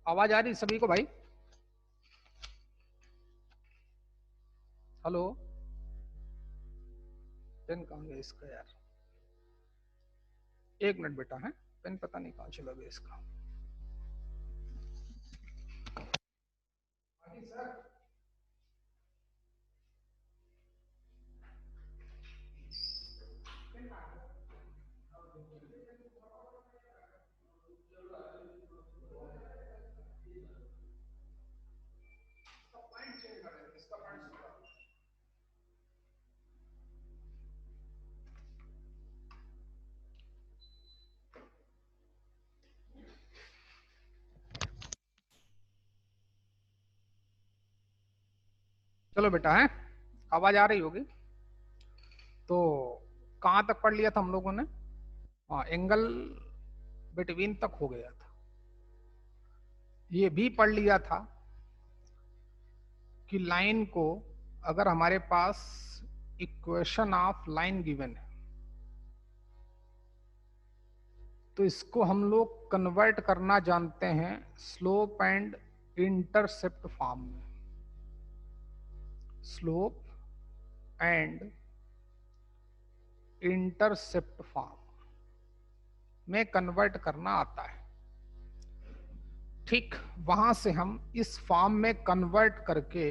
आवाज आ रही सभी को भाई? हेलो। पेन कहाँ गया इसका यार? एक मिनट बेटा है। पेन पता नहीं कहाँ चला गया इसका। हाँ जी सर। चलो बेटा है। आवाज आ रही होगी। तो कहाँ तक पढ़ लिया था हम लोगों ने? हाँ, एंगल बिटवीन तक हो गया था। ये भी पढ़ लिया था कि लाइन को अगर हमारे पास इक्वेशन ऑफ लाइन गिवन है तो इसको हम लोग कन्वर्ट करना जानते हैं स्लोप एंड इंटरसेप्ट फॉर्म में। स्लोप एंड इंटरसेप्ट फॉर्म में कन्वर्ट करना आता है। ठीक वहां से हम इस फॉर्म में कन्वर्ट करके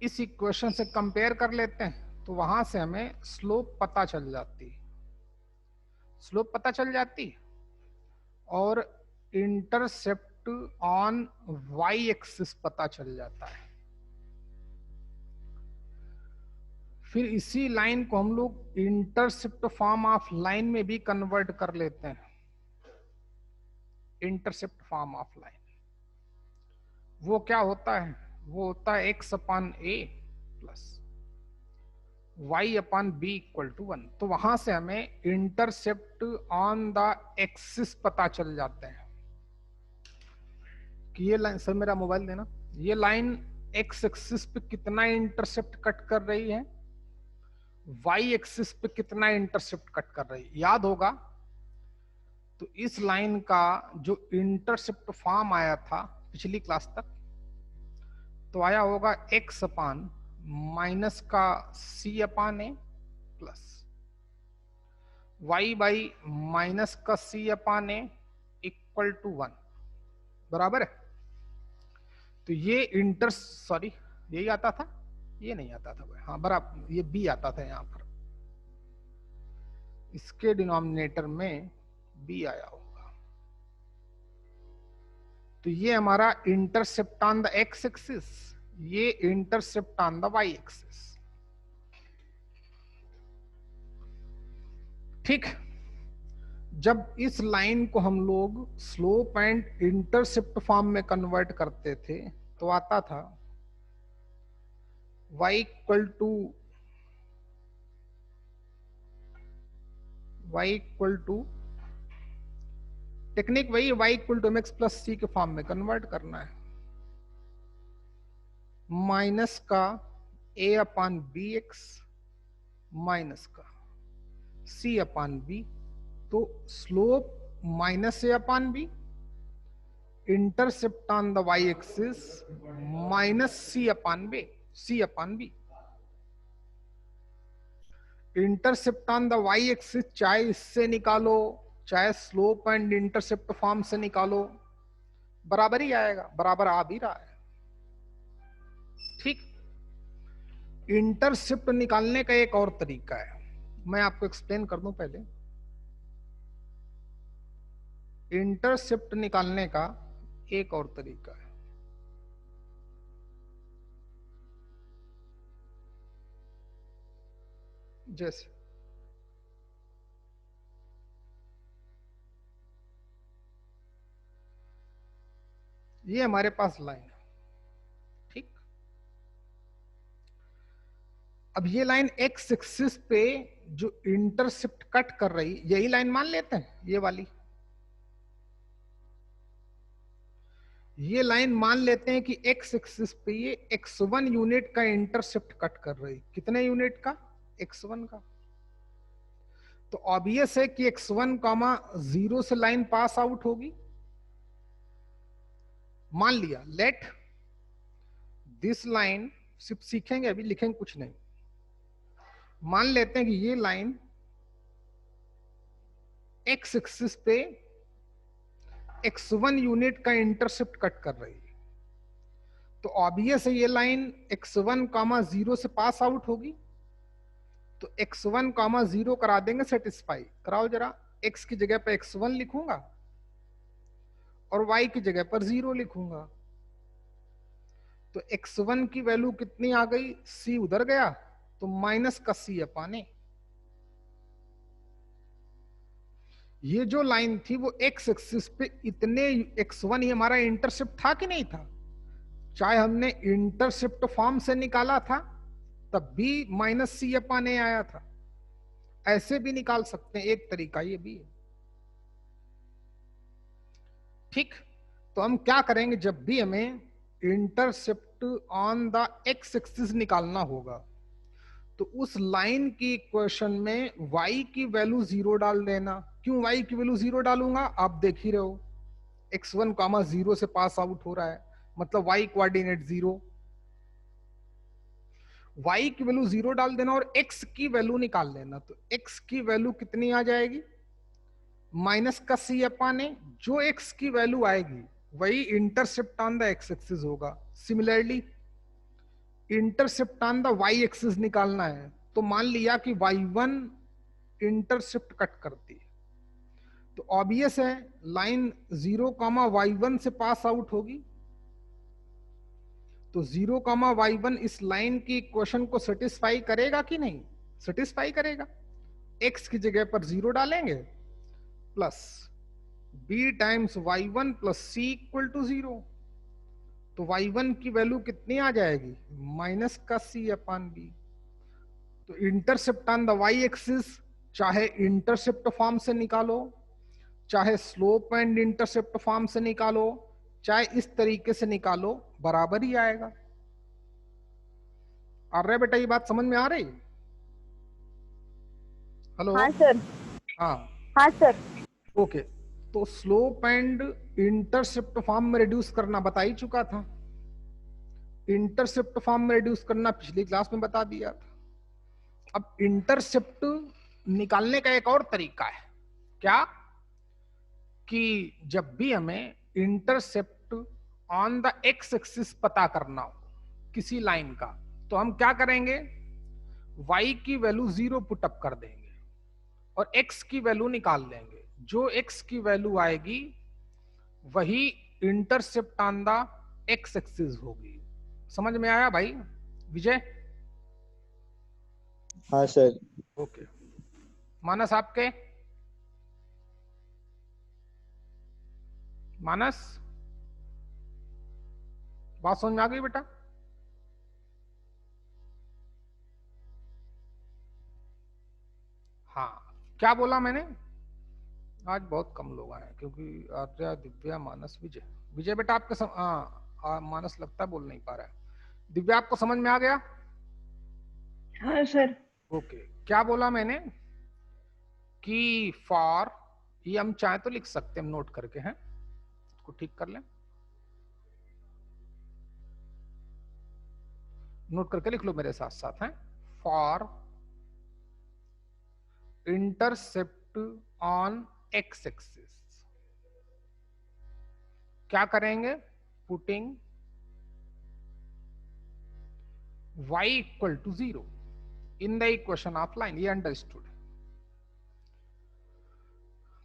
इस इक्वेशन से कंपेयर कर लेते हैं तो वहां से हमें स्लोप पता चल जाती है। स्लोप पता चल जाती है और इंटरसेप्ट ऑन वाई एक्सिस पता चल जाता है। फिर इसी लाइन को हम लोग इंटरसेप्ट फॉर्म ऑफ लाइन में भी कन्वर्ट कर लेते हैं। इंटरसेप्ट फॉर्म ऑफ लाइन वो क्या होता है? वो होता है x upon a plus y upon b equal to 1। तो वहां से हमें इंटरसेप्ट ऑन द एक्सिस पता चल जाते हैं कि ये लाइन, सर मेरा मोबाइल देना, ये लाइन x एक्सिस पे कितना इंटरसेप्ट कट कर रही है, y एक्सिस पे कितना इंटरसेप्ट कट कर रही है, याद होगा। तो इस लाइन का जो इंटरसेप्ट फॉर्म आया था पिछली क्लास तक तो आया होगा x अपान माइनस का c upon a plus y by minus का c upon a equal to 1 बराबर है। तो ये सॉरी यही आता था, ये नहीं आता था हाँ बराबर, ये b आता था यहाँ पर, इसके डिनोमिनेटर में b आया होगा। तो ये हमारा intercept on the x axis, ये intercept on the y axis. ठीक, जब इस लाइन को हम लोग स्लोप एंड इंटरसेप्ट फॉर्म में कन्वर्ट करते थे तो आता था y इक्वल टू टेक्निक वही y equal to mx plus C के फॉर्म में कन्वर्ट करना है, माइनस का a upon B X minus का c अपान बी। तो slope minus a upon B, intercept on the y axis minus c upon B. Intercept on the y axis चाहे इससे निकालो चाहे स्लोप एंड इंटरसेप्ट फॉर्म से निकालो बराबर ही आएगा, बराबर आ भी रहा है। ठीक, इंटरसेप्ट निकालने का एक और तरीका है, मैं आपको एक्सप्लेन कर दूं पहले। इंटरसेप्ट निकालने का एक और तरीका है, जैसे ये हमारे पास लाइन है। ठीक, अब ये लाइन एक्स एक्सिस पे जो इंटरसेप्ट कट कर रही यही लाइन मान लेते हैं, ये वाली ये लाइन मान लेते हैं कि एक्स एक्सिस पे ये x1 यूनिट का इंटरसेप्ट कट कर रही। कितने यूनिट का? x1 का। तो ऑब्वियस है कि x1 कॉमा 0 से लाइन पास आउट होगी। मान लिया लेट दिस लाइन, सिर्फ सीखेंगे अभी, लिखेंगे कुछ नहीं। मान लेते हैं कि ये लाइन x एक्सिस पे x1 यूनिट का इंटरसेप्ट कट कर रही है। तो ऑब्वियस है ये लाइन x1 कॉमा 0 से पास आउट होगी। तो x1 कॉमा 0 करा देंगे सेटिस्फाई। कराओ जरा, x की जगह पे x1 लिखूंगा और y की जगह पर 0 लिखूंगा। तो x1 की वैल्यू कितनी आ गई, c उधर गया तो माइनस का c अपान ए। ये जो लाइन थी वो x एक्सिस पे इतने x1 ही हमारा इंटरसेप्ट था कि नहीं था, चाहे हमने इंटरसेप्ट फॉर्म से निकाला था तब भी माइनस सी अपान ए आया था। ऐसे भी निकाल सकते हैं, एक तरीका ये भी है। ठीक, तो हम क्या करेंगे, जब भी हमें intercept on the x axis निकालना होगा तो उस लाइन की इक्वेशन में y की वैल्यू 0 डाल देना। क्यों y की वैल्यू 0 डालूंगा, आप देख ही रहे हो x1 कॉमा 0 से पास आउट हो रहा है, मतलब y कोऑर्डिनेट 0। y की वैल्यू 0 डाल देना और x की वैल्यू निकाल लेना। तो x की वैल्यू कितनी आ जाएगी, माइनस का c अपान ए। जो x की वैल्यू आएगी वही intercept on the x axis होगा। Similarly intercept on the y axis निकालना है, तो मान लिया कि y1 इंटरसेप्ट कट करती है, तो ऑब्वियस है लाइन 0 कॉमा y1 से पास आउट होगी। तो 0 कॉमा y1 इस लाइन की इक्वेशन को सेटिस्फाई करेगा कि नहीं, सेटिस्फाई करेगा। x की जगह पर 0 डालेंगे plus b times y1 plus c equal to 0। तो y1 की वैल्यू कितनी आ जाएगी, माइनस का c अपान b। तो intercept on the y axis चाहे इंटरसेप्ट फॉर्म से निकालो, चाहे स्लोप एंड इंटरसेप्ट फॉर्म से निकालो, चाहे इस तरीके से निकालो, बराबर ही आएगा। आ रहा है बेटा, ये बात समझ में आ रही? हेलो? हाँ सर। हाँ हाँ सर। ओके। तो स्लोप एंड इंटरसेप्ट फॉर्म में रिड्यूस करना बता ही चुका था। इंटरसेप्ट फॉर्म में रिड्यूस करना पिछली क्लास में बता दिया था। अब इंटरसेप्ट निकालने का एक और तरीका है, क्या कि जब भी हमें intercept on the x axis पता करना हो किसी लाइन का, तो हम क्या करेंगे, y की वैल्यू 0 पुटअप कर देंगे और x की वैल्यू निकाल लेंगे। जो x की वैल्यू आएगी वही intercept on the x axis होगी। समझ में आया भाई विजय? हाँ सर। ओके। मानस आपके, मानस बात समझ में आ गई बेटा? हाँ, क्या बोला मैंने? आज बहुत कम लोग आए क्योंकि आर्या, दिव्या, मानस, विजय। विजय बेटा आपके मानस लगता है बोल नहीं पा रहा है। दिव्या आपको समझ में आ गया? हाँ सर। ओके। क्या बोला मैंने कि फॉर, ये हम चाहे तो लिख सकते हैं, हम नोट करके हैं, इसको ठीक कर लें, नोट करके लिख लो मेरे साथ साथ, हैं। For intercept on X axis क्या करेंगे, putting y equal to 0 in the equation of line. ये understood.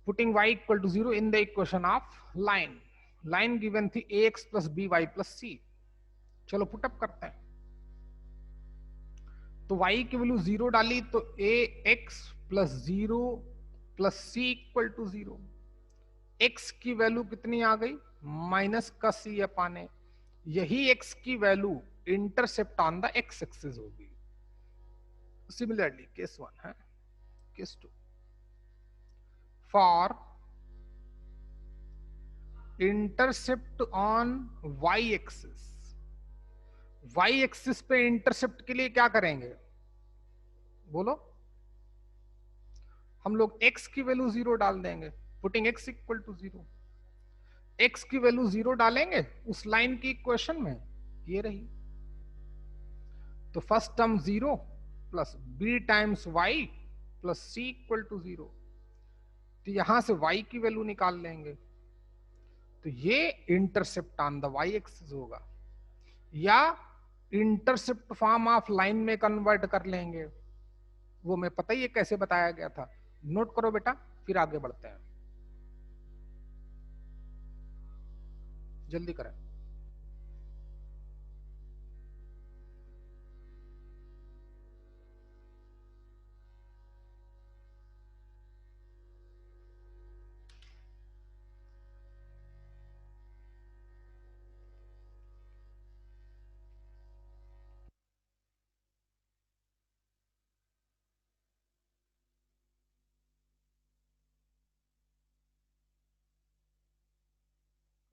Putting y equal to 0 in the equation of line. Line given थी ax plus by plus c। चलो put up करते हैं। तो y की value 0 डाली तो ax plus 0 plus c equal to 0। x की वैल्यू कितनी आ गई, माइनस का c अपान ए। यही x की value intercept on the x axis होगी। सिमिलरली केस 1 है, case 2 for intercept on y axis. y axis पे इंटरसेप्ट के लिए क्या करेंगे, बोलो? हम लोग x की वैल्यू 0 डाल देंगे, putting x equal to 0। x की वैल्यू 0 डालेंगे उस लाइन की इक्वेशन में, ये रही। तो first term 0 plus b times y plus c equal to 0। तो यहां से y की वैल्यू निकाल लेंगे, तो ये intercept on the y axis होगा, या इंटरसेप्ट फॉर्म ऑफ लाइन में कन्वर्ट कर लेंगे। वो मैं पता ही है कैसे बताया गया था, नोट करो बेटा, फिर आगे बढ़ते हैं, जल्दी करें।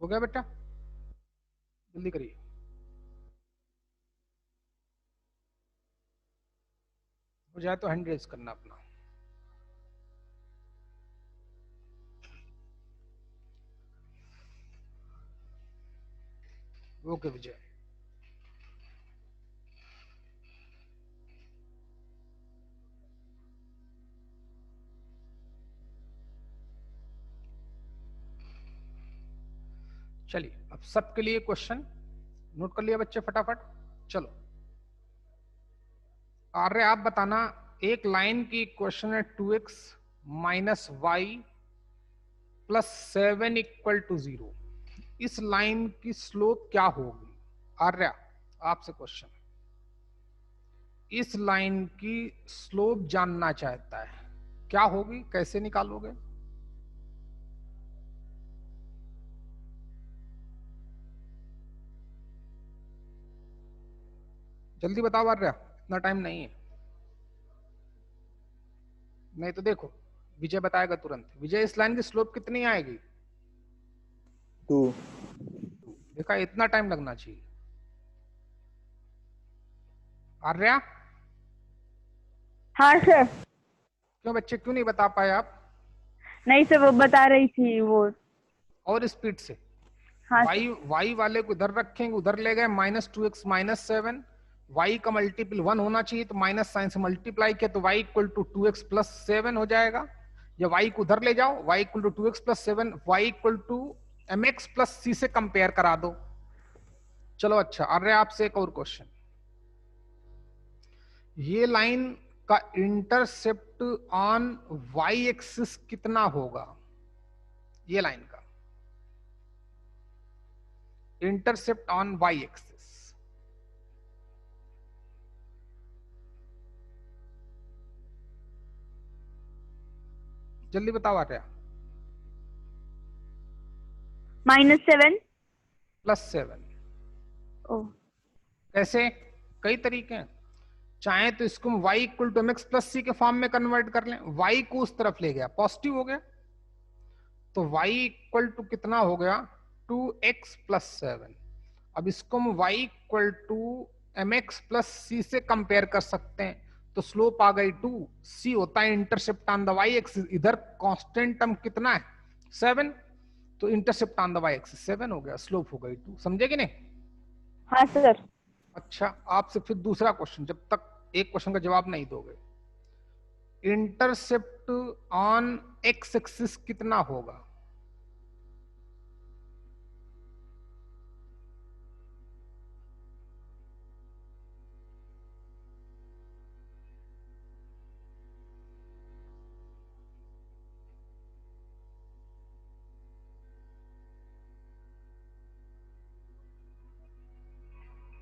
हो गया बेटा, जल्दी करिए। हो जाए तो हैंड रेज करना अपना। ओके विजय। चलिए अब सबके लिए क्वेश्चन नोट कर लिया बच्चे फटाफट। चलो आर्य आप बताना, एक लाइन की इक्वेशन है 2x minus y plus 7 equal to 0। इस लाइन की स्लोप क्या होगी? आर्य आपसे क्वेश्चन, इस लाइन की स्लोप जानना चाहता है, क्या होगी, कैसे निकालोगे? जल्दी बताओ आर्य, इतना टाइम नहीं है। नहीं तो देखो विजय बताएगा तुरंत। विजय इस लाइन की स्लोप कितनी आएगी? 2। देखा, इतना टाइम लगना चाहिए। आर्या, हाँ सर। क्यों बच्चे क्यों नहीं बता पाए आप? नहीं सर, वो बता रही थी वो। और स्पीड से। हाँ वाई वाई वाले को इधर रखेंगे, उधर ले गए, -2x -7। वाई का मल्टीपल 1 होना चाहिए, तो माइनस साइन से मल्टीप्लाई किया तो y equal to 2x plus 7 हो जाएगा। या y को उधर ले जाओ, y equal to 2x plus 7, y equal to mx plus c से कंपेयर करा दो। चलो अच्छा, अरे आपसे एक और क्वेश्चन, ये लाइन का इंटरसेप्ट ऑन y एक्सिस कितना होगा? ये लाइन का इंटरसेप्ट ऑन y एक्सिस, जल्दी बताओ। आ रहा -7 +7। ओ कैसे? कई तरीके हैं। चाहे तो इसको हम y equal to mx plus C के फॉर्म में कन्वर्ट कर लें, y को उस तरफ ले गया, पॉजिटिव हो गया, तो y इक्वल टू कितना हो गया? 2x plus 7। अब इसको हम y equal to mx plus C से कंपेयर कर सकते हैं, तो स्लोप आ गई 2। c होता है intercept on the y axis, इधर कांस्टेंट टर्म कितना है? 7, तो intercept on the y axis 7 हो गया, स्लोप हो गई 2। समझे कि नहीं? हाँ सर। अच्छा आपसे फिर दूसरा क्वेश्चन, जब तक एक क्वेश्चन का जवाब नहीं दोगे, इंटरसेप्ट ऑन x एक्सिस कितना होगा?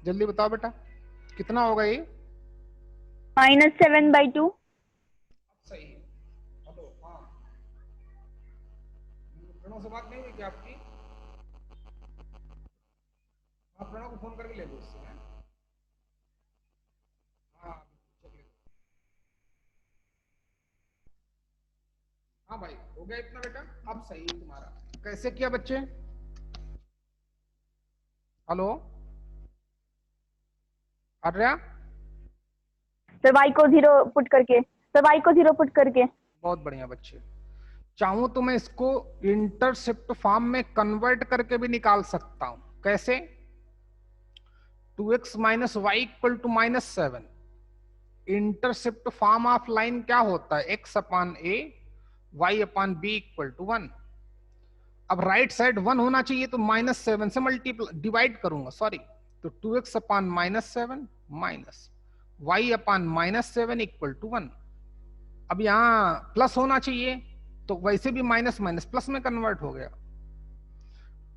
जल्दी बताओ बेटा, कितना होगा ये? -7/2। सही है। हेलो, हाँ, प्रणव से बात नहीं हुई क्या आपकी? हाँ, प्रणव को फोन करके ले लो उससे। हैं? हाँ check ले लो। हाँ भाई, हो गया इतना बेटा, अब सही है तुम्हारा। कैसे किया बच्चे? हेलो आर्या, सर y को 0 पुट करके, सर y को 0 पुट करके। बहुत बढ़िया बच्चे। चाहूं तो मैं इसको इंटरसेप्ट फॉर्म में कन्वर्ट करके भी निकाल सकता हूं। कैसे? 2x minus y equal to -7। Intercept form of line क्या होता है? x upon a y upon b equal to 1। अब राइट साइड 1 होना चाहिए तो -7 से मल्टीप्लाई डिवाइड करूंगा, सॉरी। तो 2x upon -7 minus y upon -7 equal to 1। अब यहां प्लस होना चाहिए तो वैसे भी माइनस माइनस प्लस में कन्वर्ट हो गया।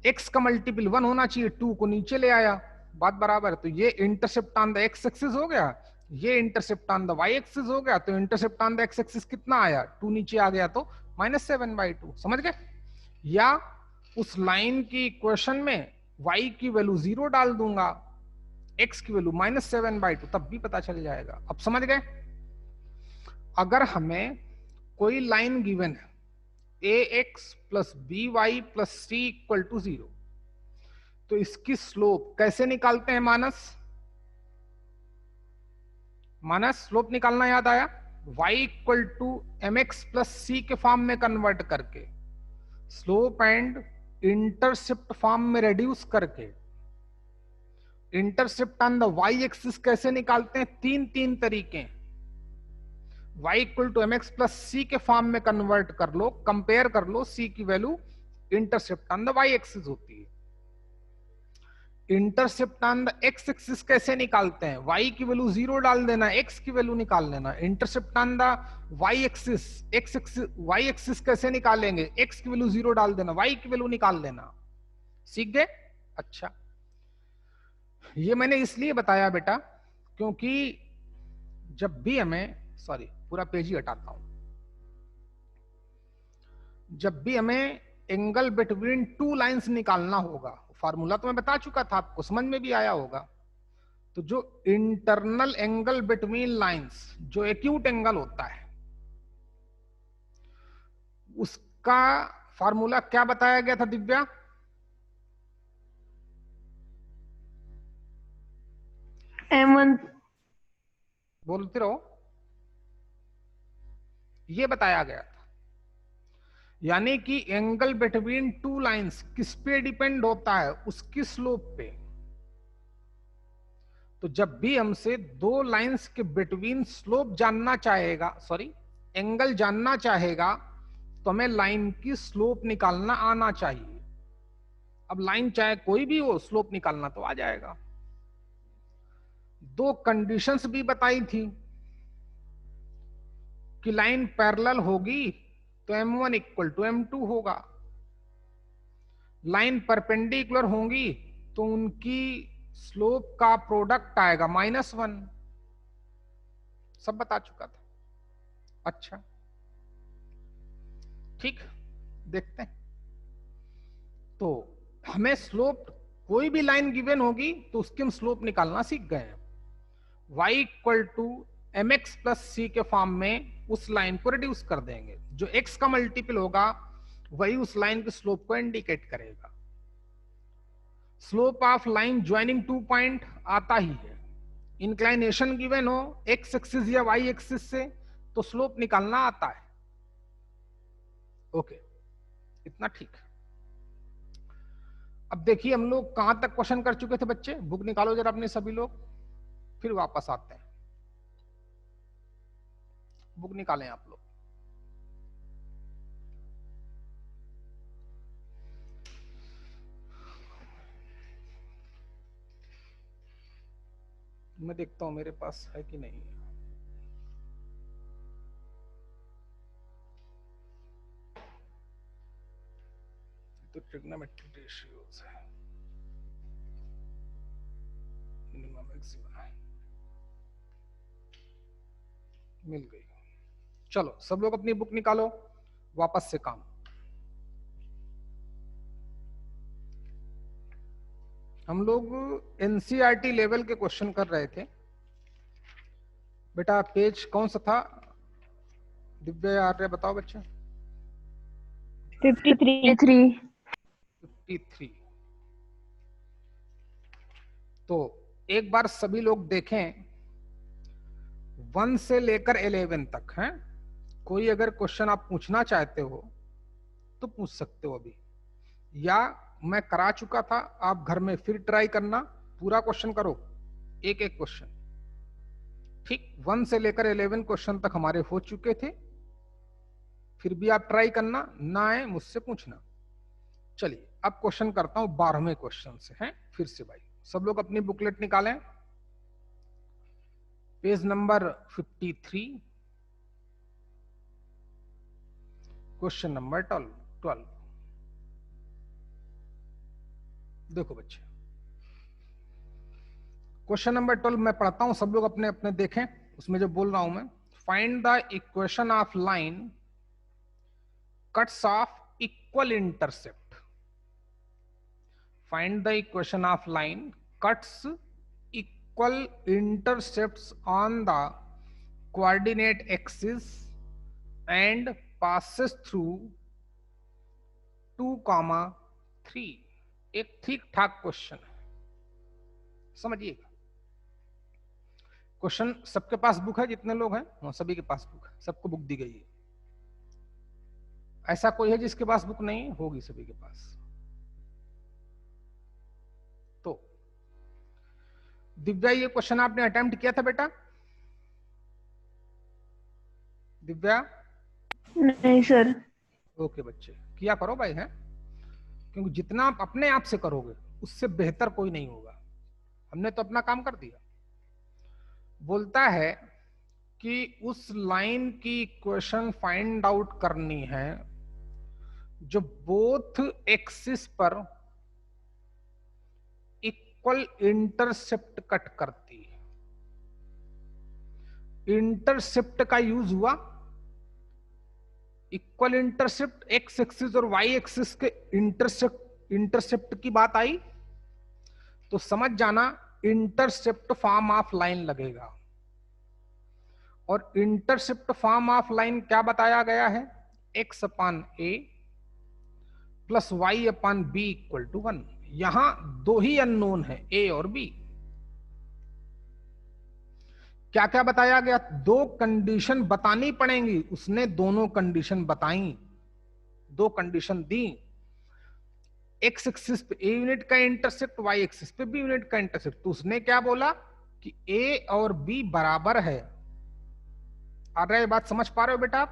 x का मल्टीपल 1 होना चाहिए, 2 को नीचे ले आया, बात बराबर है। तो ये intercept on the x axis हो गया, ये intercept on the y axis हो गया। तो intercept on the x axis कितना आया? 2 नीचे आ गया तो -7/2। समझ गए? या उस लाइन की इक्वेशन में y की वैल्यू 0 डाल दूंगा, x की वैल्यू -7/2, तब भी पता चल जाएगा। अब समझ गए? अगर हमें कोई लाइन गिवन है ax plus by plus c equal to 0, तो इसकी स्लोप कैसे निकालते हैं? मानस स्लोप निकालना याद आया? y equal to mx plus c के फॉर्म में कन्वर्ट करके, स्लोप एंड इंटरसेप्ट फॉर्म में रेड्यूस करके। Intercept on the y axis कैसे निकालते हैं? तीन तरीके। y equal to mx plus c के फॉर्म में कन्वर्ट कर लो, कंपेयर कर लो, c की value intercept on the y axis होती है। Intercept on the x axis कैसे निकालते हैं? y की वैल्यू 0 डाल देना, x की वैल्यू निकाल लेना। Intercept on the y axis, y axis कैसे निकालेंगे? x की वैल्यू 0 डाल देना, y की वैल्यू निकाल लेना। सीख गए? अच्छा, ये मैंने इसलिए बताया बेटा क्योंकि जब भी हमें, सॉरी पूरा पेज ही हटाता हूं, जब भी हमें एंगल बिटवीन टू लाइंस निकालना होगा, फार्मूला तो मैं बता चुका था आपको, समझ में भी आया होगा। तो जो इंटरनल एंगल बिटवीन लाइंस, जो एक्यूट एंगल होता है, उसका फार्मूला क्या बताया गया था दिव्या? m1 बोलते रहो। ये बताया गया था, यानी कि एंगल बिटवीन टू लाइंस किस पे डिपेंड होता है? उसकी स्लोप पे। तो जब भी हमसे दो लाइंस के बिटवीन स्लोप जानना चाहेगा, सॉरी एंगल जानना चाहेगा, तो हमें लाइन की स्लोप निकालना आना चाहिए। अब लाइन चाहे कोई भी हो, स्लोप निकालना तो आ जाएगा। दो कंडीशंस भी बताई थी कि लाइन पैरेलल होगी तो m1 इक्वल टू m2 होगा, लाइन परपेंडिकुलर होंगी तो उनकी स्लोप का प्रोडक्ट आएगा -1। सब बता चुका था। अच्छा ठीक, देखते हैं। तो हमें स्लोप, कोई भी लाइन गिवन होगी तो उसकी हम स्लोप निकालना सीख गए हैं। y equal to mx plus C के फॉर्म में उस लाइन को रिड्यूस कर देंगे, जो x का मल्टीपल होगा वही उस लाइन की स्लोप को इंडिकेट करेगा। Slope of line joining two point आता ही है। इंक्लाइनेशन गिवन हो x एक्सिस या y एक्सिस से तो स्लोप निकालना आता है। ओके, इतना ठीक। अब देखिए हम लोग कहां तक क्वेश्चन कर चुके थे बच्चे? बुक निकालो जरा अपने सभी लोग, फिर वापस आते हैं। बुक निकालें आप लोग। मैं देखता हूं मेरे पास है कि नहीं। तो ट्रिग्नोमेट्रिक रेशियोज है, मिनिमम मैक्सिमम मिल गई। चलो सब लोग अपनी बुक निकालो, वापस से काम। हम लोग एनसीईआरटी लेवल के क्वेश्चन कर रहे थे बेटा। पेज कौन सा था दिव्या आर्य, बताओ बच्चे? 53। तो एक बार सभी लोग देखें 1 से लेकर 11 तक हैं, कोई अगर क्वेश्चन आप पूछना चाहते हो तो पूछ सकते हो अभी, या मैं करा चुका था, आप घर में फिर ट्राई करना, पूरा क्वेश्चन करो, एक एक क्वेश्चन। ठीक 1 से लेकर 11 क्वेश्चन तक हमारे हो चुके थे, फिर भी आप ट्राई करना, ना आए मुझसे पूछना। चलिए अब क्वेश्चन करता हूं 12वें क्वेश्चन से। हैं फिर से भाई सब लोग अपनी बुकलेट निकालें, पेज नंबर 53, क्वेश्चन नंबर 12। देखो बच्चे, क्वेश्चन नंबर 12 मैं पढ़ता हूं, सब लोग अपने अपने देखें, उसमें जो बोल रहा हूं मैं। Find the equation of line cuts of equal intercept. Find the equation of line cuts equal intercepts on the coordinate axis and passes through 2,3। एक ठीक ठाक क्वेश्चन है, समझिएगा। क्वेश्चन सबके पास बुक है, जितने लोग हैं वो सभी के पास बुक है, सबको बुक दी गई है। ऐसा कोई है जिसके पास बुक नहीं होगी, सभी के पास। तो दिव्या ये क्वेश्चन आपने अटेम्प्ट किया था बेटा? दिव्या? नहीं सर। ओके बच्चे, किया करो भाई, है क्योंकि जितना आप अपने आप से करोगे उससे बेहतर कोई नहीं होगा। हमने तो अपना काम कर दिया। बोलता है कि उस लाइन की इक्वेशन फाइंड आउट करनी है जो बोथ एक्सिस पर इक्वल इंटरसेप्ट कट करती है। इंटरसेप्ट का यूज हुआ, इक्वल इंटरसेप्ट, एक्स एक्सिस और वाई एक्सिस के इंटरसेप्ट की बात आई तो समझ जाना इंटरसेप्ट फॉर्म ऑफ लाइन लगेगा। और इंटरसेप्ट फॉर्म ऑफ लाइन क्या बताया गया है? x upon a plus y upon b equal to 1। यहां दो ही अननोन है, a और b। क्या क्या बताया गया? दो कंडीशन बतानी पड़ेंगी, उसने दोनों कंडीशन बताई, दो कंडीशन दी। एक्स एक्सिस पे ए यूनिट का इंटरसेप्ट, वाई एक्सिस पे बी यूनिट का इंटरसेप्ट। तो उसने क्या बोला कि ए और बी बराबर है। आ रहा है बात, समझ पा रहे हो बेटा आप?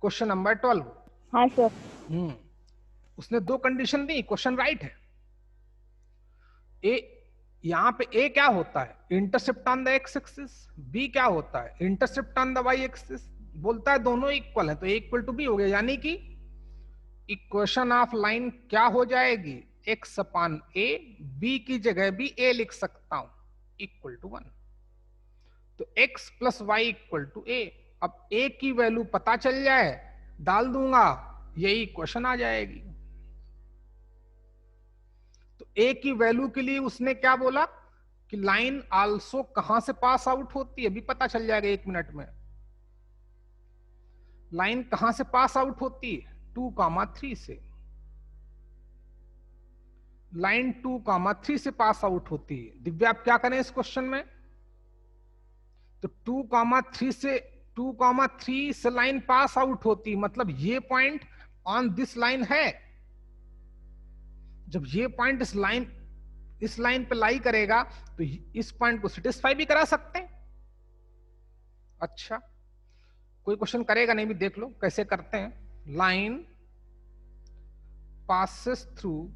Question number 12। हाँ सर। उसने दो कंडीशन दी, क्वेश्चन राइट है। ए, यहां पे ए क्या होता है? Intercept on the x axis. B क्या होता है? Intercept on the y axis. बोलता है दोनों इक्वल है, तो ए इक्वल टू बी हो गया, यानी कि इक्वेशन ऑफ लाइन क्या हो जाएगी? एक्स अपान ए, बी की जगह भी ए लिख सकता हूं, इक्वल टू 1। तो x plus Y equal to A. अब a की वैल्यू पता चल जाए, डाल दूंगा, यही क्वेश्चन आ जाएगी। तो a की वैल्यू के लिए उसने क्या बोला कि लाइन आल्सो कहां से पास आउट होती है, अभी पता चल जाएगा 1 मिनट में। लाइन कहां से पास आउट होती है? 2,3 से। लाइन 2,3 से पास आउट होती है। दिव्या आप क्या करें इस क्वेश्चन में? तो 2,3 से लाइन पास आउट होती, मतलब ये पॉइंट ऑन दिस लाइन है। जब ये पॉइंट इस लाइन पे लाई करेगा तो इस पॉइंट को सेटिस्फाई भी करा सकते हैं। अच्छा, कोई क्वेश्चन करेगा नहीं, भी देख लो कैसे करते हैं। लाइन पासेस थ्रू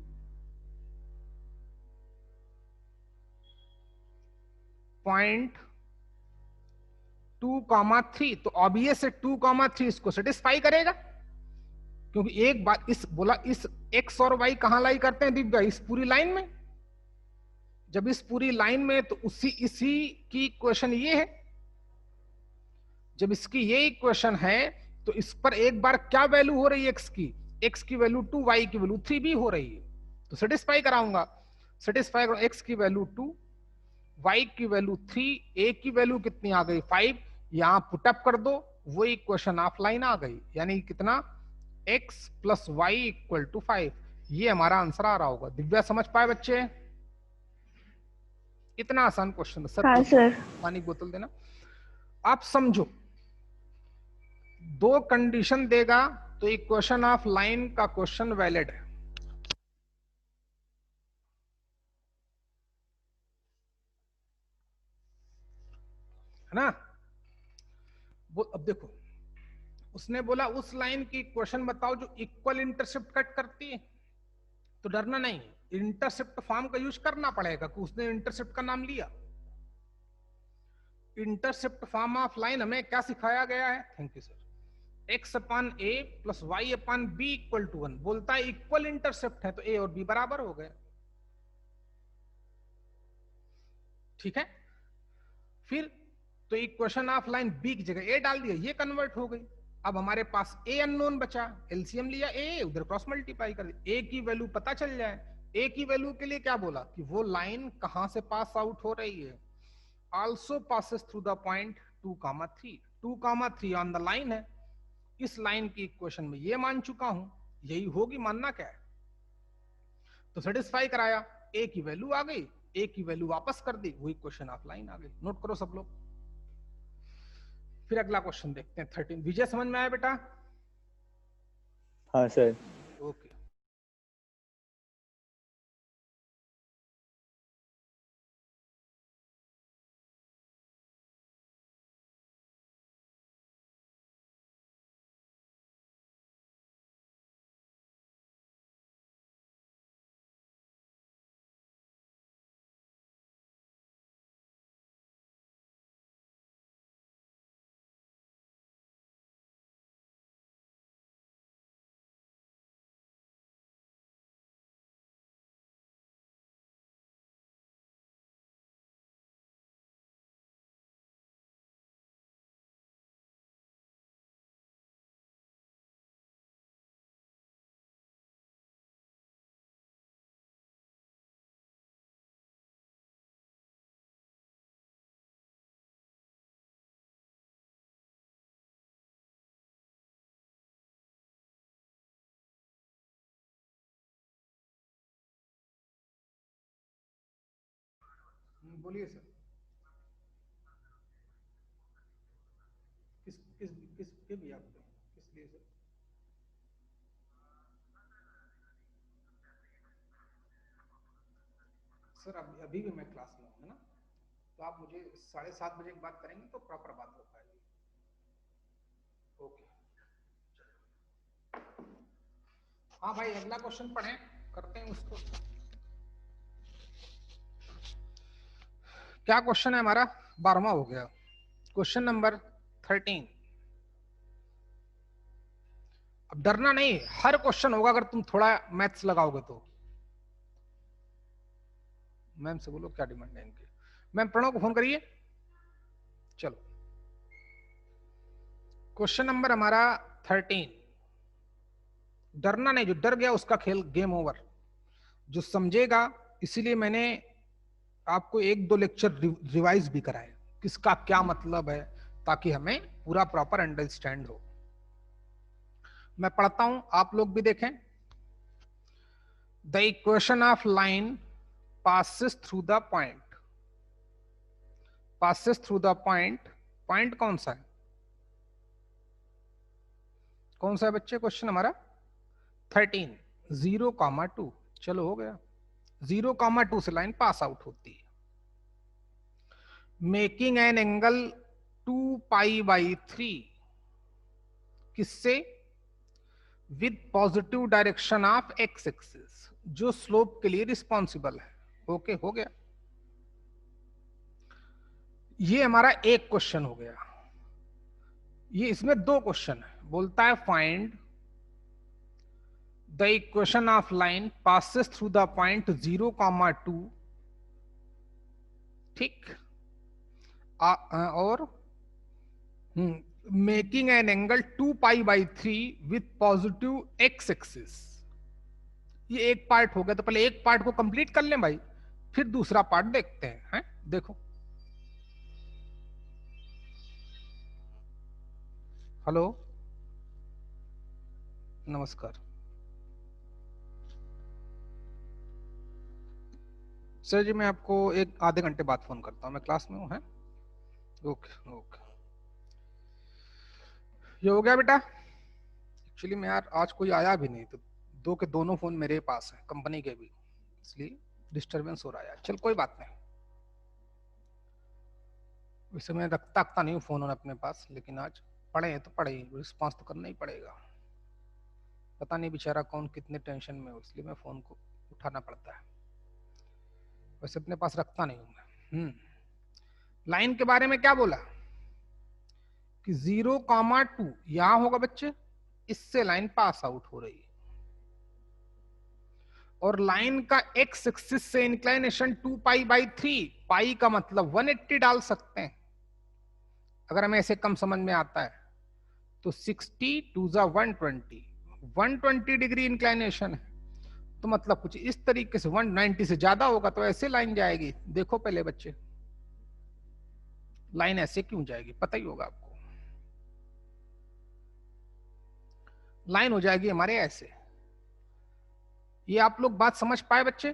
पॉइंट 2,3, तो ऑब्वियस है 2,3 इसको सेटिस्फाई करेगा, क्योंकि एक बार इस बोला, इस x और y कहां लाई करते हैं दिव्या? इस पूरी लाइन में। जब इस पूरी लाइन में, तो इसी की इक्वेशन ये है। जब इसकी ये इक्वेशन है तो इस पर एक बार क्या वैल्यू हो रही है x की वैल्यू 2, y की वैल्यू 3 भी हो रही है, तो सेटिस्फाई कराऊंगा। सेटिस्फाई करो, x की वैल्यू 2, y की वैल्यू 3, a की वैल्यू कितनी आ गई? 5। यहां पुटअप कर दो, वो इक्वेशन ऑफ लाइन आ गई, यानी कितना? x plus Y equal to 5। ये हमारा आंसर आ रहा होगा। दिव्या समझ पाए बच्चे? इतना आसान क्वेश्चन। सर हाँ सर। पानी की बोतल देना। आप समझो, दो कंडीशन देगा तो इक्वेशन ऑफ लाइन का क्वेश्चन वैलिड है ना। वो अब देखो, उसने बोला उस लाइन की इक्वेशन बताओ जो इक्वल इंटरसेप्ट कट करती है, तो डरना नहीं, इंटरसेप्ट फॉर्म का यूज करना पड़ेगा कि उसने इंटरसेप्ट का नाम लिया। इंटरसेप्ट फॉर्म ऑफ लाइन हमें क्या सिखाया गया है, thank you sir, x upon a plus y upon b equal to 1। बोलता है इक्वल इंटरसेप्ट है तो a और b बराबर हो गए, ठीक है। फिर तो इक्वेशन ऑफ लाइन b की जगह a डाल दिया, ये कन्वर्ट हो गई। अब हमारे पास a अननोन बचा, एलसीएम लिया a, उधर क्रॉस मल्टीप्लाई कर दिया, a की वैल्यू पता चल जाए। a की वैल्यू के लिए क्या बोला कि वो लाइन कहां से पास आउट हो रही है, also passes through the point 2,3। 2,3 on the line है, इस लाइन की इक्वेशन में ये मान चुका हूं, यही होगी, मानना क्या है। तो सेटिस्फाई कराया, a की वैल्यू आ गई, a की वैल्यू वापस कर दी, वो इक्वेशन ऑफ लाइन आ गई। नोट करो सब लोग। फिर अगला क्वेश्चन देखते हैं 13। विजय समझ में आया बेटा? हाँ सर। ओके। बोलिए सर। किस किस किस के भी आपको किस लिए सर? सर अभी भी मैं क्लास में हूँ, है ना, तो आप मुझे 7:30 बजे की बात करेंगे तो प्रॉपर बात हो पाएगी। ओके। हाँ भाई, अगला क्वेश्चन पढ़ें, करते हैं उसको। क्या क्वेश्चन है हमारा? 12वां हो गया, क्वेश्चन नंबर 13। अब डरना नहीं, हर क्वेश्चन होगा अगर तुम थोड़ा मैथ्स लगाओगे तो। मैम से बोलो क्या डिमांड है इनकी। मैम प्रणव को फोन करिए। चलो, क्वेश्चन नंबर हमारा 13। डरना नहीं, जो डर गया उसका खेल गेम ओवर। जो समझेगा, इसीलिए मैंने आपको 1-2 लेक्चर रिवाइज भी कराए, किसका क्या मतलब है, ताकि हमें पूरा प्रॉपर अंडरस्टैंड हो। मैं पढ़ता हूं, आप लोग भी देखें। The equation of line passes through the point, passes through the point। Point कौन सा है, कौन सा है बच्चे क्वेश्चन हमारा? 13, 0,2। चलो हो गया, 0,2 से लाइन पास आउट होती है, मेकिंग एन एंगल 2π/3। किससे? With positive direction of X axis, जो स्लोप के लिए रिस्पॉन्सिबल है। ओके, हो गया। ये हमारा एक क्वेश्चन हो गया। ये इसमें 2 क्वेश्चन है। बोलता है find the equation of line passes through the point 0,2, ठीक, और making an angle 2π/3 with positive X axis. ये एक पार्ट हो गया, तो पहले एक पार्ट को कंप्लीट कर लें भाई, फिर दूसरा पार्ट देखते हैं। देखो, हेलो, नमस्कार सर जी, मैं आपको एक आधे घंटे बाद फोन करता हूं, मैं क्लास में हूं। है ओके ओके। ये हो गया बेटा। एक्चुअली मैं यार आज कोई आया भी नहीं, तो दो के दोनों फोन मेरे पास हैं, कंपनी के भी, इसलिए डिस्टरबेंस हो रहा है। चल कोई बात नहीं, वैसे मैं रखता नहीं हूँ फोन अपने पास, लेकिन आज पढ़े हैं तो पढ़े ही, रिस्पॉन्स तो करना ही पड़ेगा। पता नहीं बेचारा कौन कितने टेंशन में हो, इसलिए मैं फोन को उठाना पड़ता है। वैसे अपने पास रखता नहीं हूँ मैं। लाइन के बारे में क्या बोला कि 0,2 यहां होगा बच्चे, इससे लाइन पास आउट हो रही है, और लाइन का एक्स एक्सिस से इंक्लाइनेशन 2π/3, पाई का मतलब 180 डाल सकते हैं। अगर हमें ऐसे कम समझ में आता है तो 60 2 120, 120 डिग्री इंक्लाइनेशन है, तो मतलब कुछ इस तरीके से 190 से ज्यादा होगा तो ऐसे लाइन जाएगी। देखो पहले बच्चे, लाइन ऐसे क्यों जाएगी, पता ही होगा आपको। लाइन हो जाएगी हमारे ऐसे। ये आप लोग बात समझ पाए बच्चे?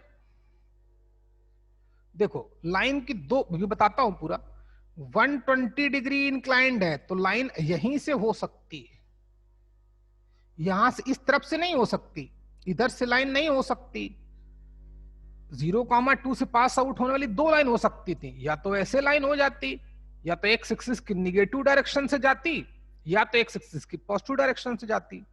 देखो लाइन की दो, ये बताता हूं पूरा। 120 डिग्री इंक्लाइंड है तो लाइन यहीं से हो सकती है, यहां से इस तरफ से नहीं हो सकती, इधर से लाइन नहीं हो सकती। 0,2 से पास आउट होने वाली दो लाइन हो सकती थी, या तो ऐसे लाइन हो जाती, या तो एक्स एक्सिस की निगेटिव डायरेक्शन से जाती, या तो एक्स एक्सिस की पॉजिटिव डायरेक्शन से जाती।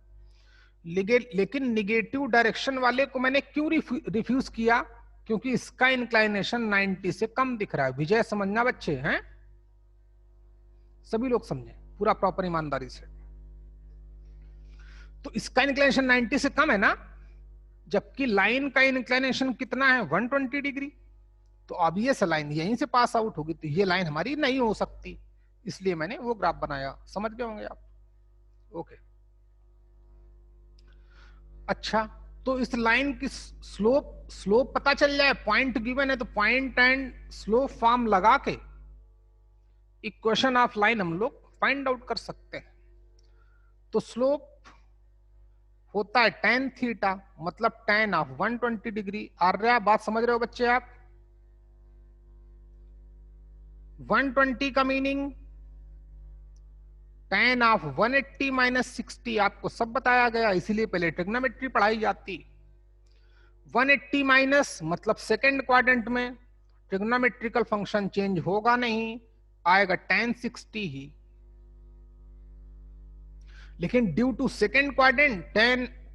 लेकिन निगेटिव डायरेक्शन वाले को मैंने क्यों रिफ्यूज किया? क्योंकि इसका इंक्लाइनेशन 90 से कम दिख रहा है। विजय समझना बच्चे हैं, सभी लोग समझे पूरा प्रॉपर ईमानदारी से। तो इसका इंक्लाइनेशन 90 से कम है ना, जबकि लाइन का इंक्लाइनेशन कितना है 120 डिग्री, तो ऑब्वियस लाइन यहीं से पास आउट होगी, तो ये लाइन हमारी नहीं हो सकती, इसलिए मैंने वो ग्राफ बनाया। समझ गए होंगे आप? ओके। अच्छा, तो इस लाइन की स्लोप पता चल जाए, पॉइंट गिवन है तो पॉइंट एंड स्लोप फॉर्म लगा के इक्वेशन ऑफ लाइन हम लोग फाइंड आउट कर सकते हैं। तो स्लोप होता है tan थीटा, मतलब tan ऑफ 120 डिग्री। आर्या बात समझ रहे हो बच्चे आप? 120 का मीनिंग tan ऑफ 180 माइनस 60, आपको सब बताया गया, इसीलिए पहले ट्रिग्नोमेट्री पढ़ाई जाती। 180 माइनस मतलब सेकेंड क्वाड्रेंट में ट्रिग्नोमेट्रिकल फंक्शन चेंज होगा नहीं, आएगा tan 60 ही। लेकिन due to second quadrant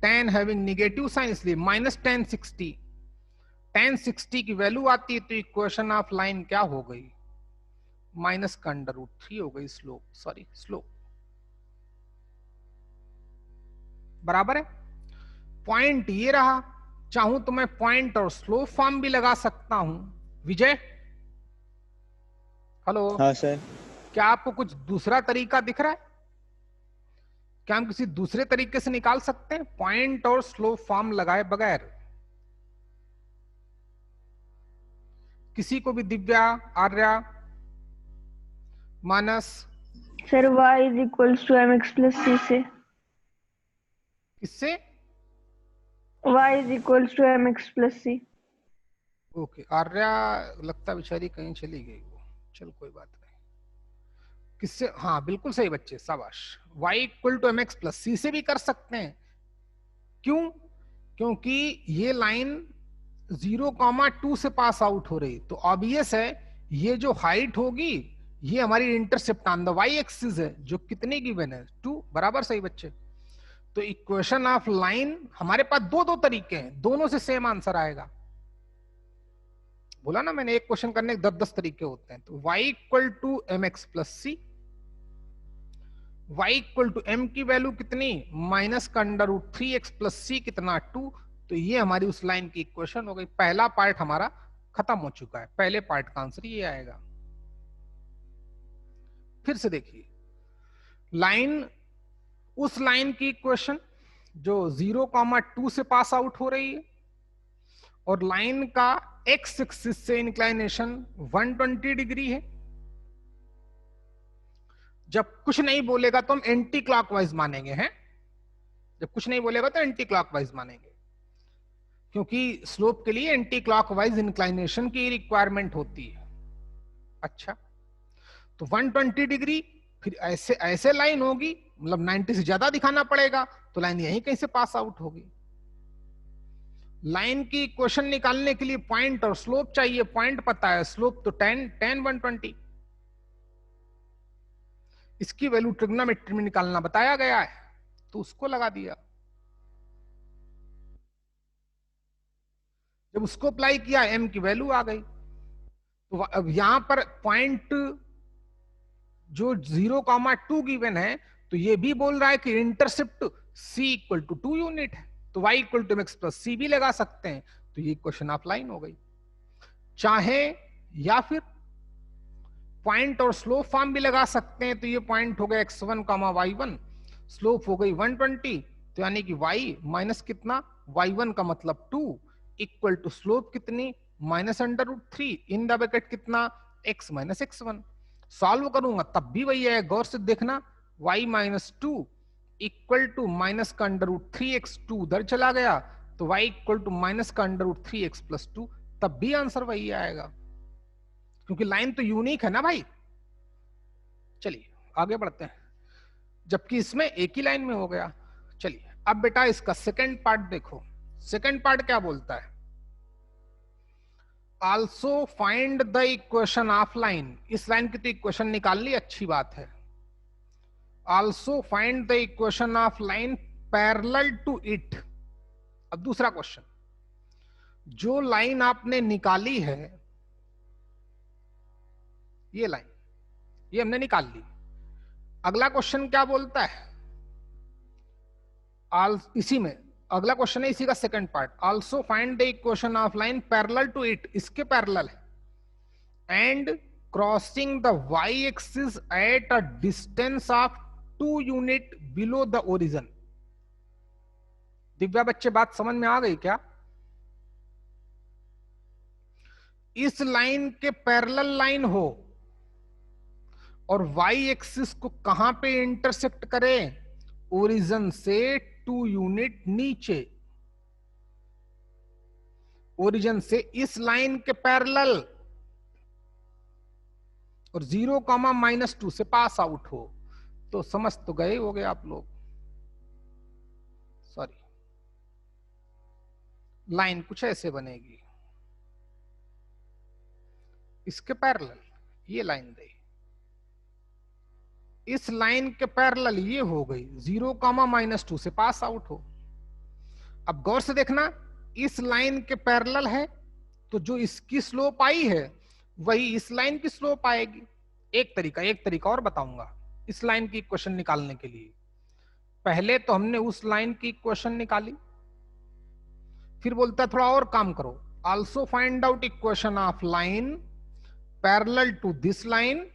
tan having negative sign, इसलिए माइनस tan 60। tan 60 की वैल्यू आती है तो इक्वेशन ऑफ लाइन क्या हो गई? माइनस का √3 हो गई स्लोप। बराबर है। पॉइंट ये रहा, चाहूं तो मैं पॉइंट और स्लोप फॉर्म भी लगा सकता हूं। विजय, हेलो। हाँ सर। क्या आपको कुछ दूसरा तरीका दिख रहा है? क्या हम किसी दूसरे तरीके से निकाल सकते हैं पॉइंट और स्लोप फॉर्म लगाए बगैर? किसी को भी? Divya, Arya, Manas. Sir y is equals to mx plus c से। किससे? y is equals to mx plus c। Okay, Arya लगता बेचारी कहीं चली गई वो, चल कोई बात नहीं। किससे? हाँ बिल्कुल सही बच्चे, शाबाश। y equal to mx plus c से भी कर सकते हैं। क्यों? क्योंकि ये लाइन 0,2 से पास आउट हो रही, तो ऑब्वियस है ये जो हाइट होगी ये हमारी intercept on the y axis है, जो कितनी गिवन है 2। बराबर सही बच्चे। तो इक्वेशन ऑफ लाइन हमारे पास दो तरीके हैं, दोनों से सेम आंसर आएगा। बोला ना मैंने, एक क्वेश्चन करने के 10 तरीके होते हैं। तो y equal to mx plus c, y equal to m की वैल्यू कितनी? माइनस का √3x प्लस सी कितना? 2। तो ये हमारी उस लाइन की इक्वेशन हो गई। पहला पार्ट हमारा खत्म हो चुका है, पहले पार्ट का आंसर ये आएगा। फिर से देखिए, लाइन, उस लाइन की इक्वेशन जो 0,2 से पास आउट हो रही है, और लाइन का एक्स एक्सिस से इंक्लाइनेशन 120 डिग्री है। जब कुछ नहीं बोलेगा तो हम एंटी क्लॉकवाइज मानेंगे, हैं? जब कुछ नहीं बोलेगा तो एंटी क्लॉकवाइज मानेंगे, क्योंकि स्लोप के लिए एंटी क्लॉकवाइज इंक्लाइनेशन की रिक्वायरमेंट होती है। अच्छा, तो 120 डिग्री, फिर ऐसे लाइन होगी मतलब 90 से ज्यादा दिखाना पड़ेगा, तो लाइन यहीं कहीं से पास आउट होगी। लाइन की इक्वेशन निकालने के लिए पॉइंट और स्लोप चाहिए। पॉइंट पता है, स्लोप तो 10 120। इसकी वैल्यू ट्रिग्नोमेट्री में निकालना बताया गया है, तो उसको लगा दिया। जब उसको अप्लाई किया, m की वैल्यू आ गई। तो अब यहां पर पॉइंट जो 0,2 गिवन है, तो ये भी बोल रहा है कि intercept c equal to 2 unit है, तो y equal to mx plus C भी लगा सकते हैं। तो ये इक्वेशन ऑफलाइन हो गई। चाहे या फिर पॉइंट और स्लोप फॉर्म भी लगा सकते हैं। तो ये पॉइंट हो गया x1 y1, स्लोप हो गई 120, तो यानी कि y माइनस कितना, y1 का मतलब 2 इक्वल टू स्लोप कितनी, -√3 इन द ब्रैकेट कितना, x माइनस x1। सॉल्व करूंगा तब भी वही है, गौर से देखना, y minus 2 equal to minus का √3x2 उधर चला गया, तो y इक्वल टू माइनस का √3x प्लस 2, तब भी आंसर वही आएगा, क्योंकि लाइन तो यूनिक है ना भाई। चलिए आगे बढ़ते हैं, जबकि इसमें एक ही लाइन में हो गया। चलिए अब बेटा इसका सेकंड पार्ट देखो। सेकंड पार्ट क्या बोलता है, also find the equation of line. इस लाइन की तो इक्वेशन निकाल ली, अच्छी बात है। Also find the equation of line parallel to it. अब दूसरा क्वेश्चन, जो लाइन आपने निकाली है, ये लाइन ये हमने निकाल ली। अगला क्वेश्चन क्या बोलता है, इसी में अगला क्वेश्चन है, इसी का second part, also find the equation of line parallel to it, इसके पैरेलल है, and crossing the y axis at a distance of 2 unit below the origin. Divya बच्चे बात समझ में आ गई क्या? इस लाइन के पैरेलल लाइन हो और वाई एक्सिस को कहां पे इंटरसेक्ट करे, ओरिजिन से 2 यूनिट नीचे, ओरिजिन से इस लाइन के पैरेलल, और 0,-2 से पास आउट हो। तो समझ तो गए होगे आप लोग। सॉरी, लाइन कुछ ऐसे बनेगी, इसके पैरेलल ये लाइन दे, इस लाइन के पैरेलल ये हो गई, 0,-2 से पास आउट हो। अब गौर से देखना, इस लाइन के पैरेलल है, तो जो इसकी स्लोप आई है वही इस लाइन की स्लोप आएगी। एक तरीका और बताऊंगा इस लाइन की इक्वेशन निकालने के लिए। पहले तो हमने उस लाइन की इक्वेशन निकाली, फिर बोलता थोड़ा और काम करो, also find out equation of line parallel to this line